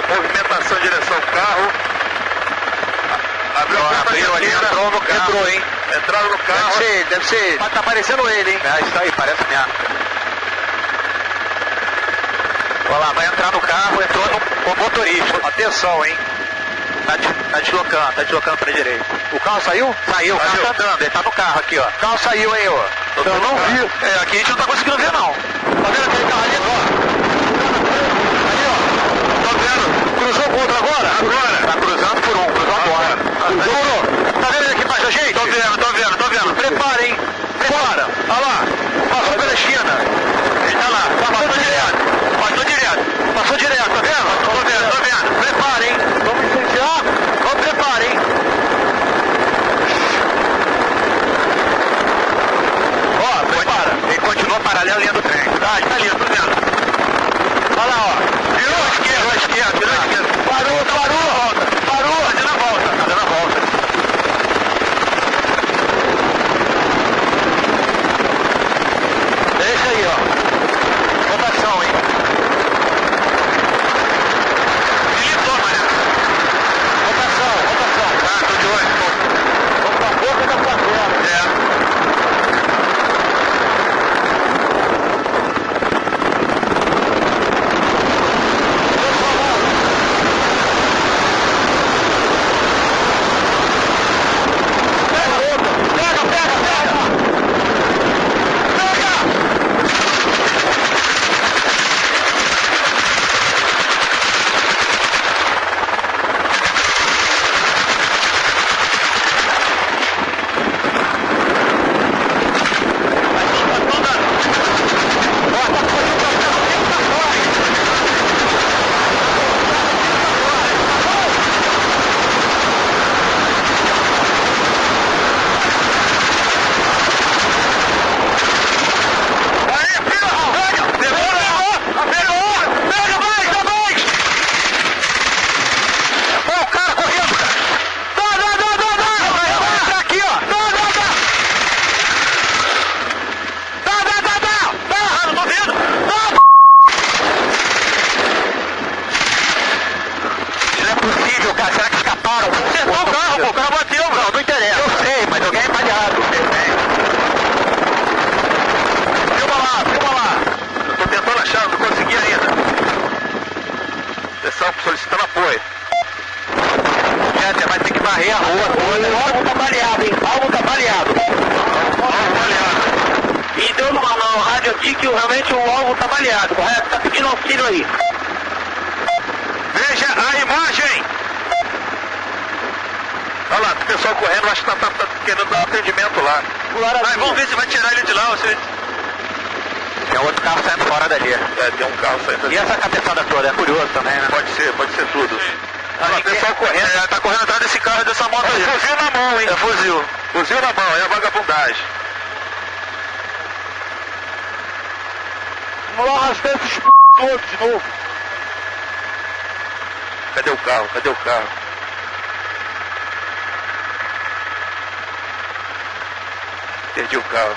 movimentação em direção ao carro. Abriu a porta ali, entrou no carro. Entrou, hein? Entraram no carro. Deve ser. Tá aparecendo ele, hein? É, isso aí, parece mesmo. Olha lá, vai entrar no carro, entrou no motorista. Atenção, hein? Tá deslocando pra direita. O carro saiu? Saiu, o carro tá andando, ele tá no carro aqui, ó. O carro saiu, hein, ó. Eu não vi. É, aqui a gente não tá conseguindo ver, não. Tá vendo aquele carro ali, ó? Ali, ó. Tá vendo? Cruzou com outro agora? Agora. Tá cruzando por um, cruzou agora. Cruzou. Tá vendo ele aqui embaixo da gente? Tô vendo. Prepara, hein? Prepara. Olha lá. Passou pela esquina. Ele tá lá. Passou direto. Passou direto, tá vendo? Tô vendo. Prepara, hein? Vamos incendiar? Vamos, prepara, hein? Ó, prepara. Ele continua paralelo à linha do trem. Tá ali, tô vendo. Olha lá, ó. Virou à esquerda. Parou. Fazendo a volta. Deixa aí, ó. Rotação, hein? Militou, mané. Rotação. Ah, tô de olho. Vamos pra boca da favela. Solicitando apoio. Você vai ter que varrer a rua toda. O alvo tá baleado, hein? Alvo tá baleado. E deu no rádio aqui que realmente o alvo tá baleado, correto? Tá pedindo auxílio aí. Veja a imagem. Olha lá, o pessoal correndo, acho que tá querendo dar atendimento lá. Mas vamos ver se vai tirar ele de lá. Tem outro carro saindo fora dali. É, tem um carro saindo dali. E essa cabeçada toda? É curioso também, né? Pode ser tudo. Olha, o pessoal correndo. Tá correndo atrás desse carro, dessa moto aí. Fuzil na mão, hein? É fuzil. Fuzil na mão, é a vagabundagem. Vamos lá arrastar esses todos de novo. Cadê o carro? Perdi o carro.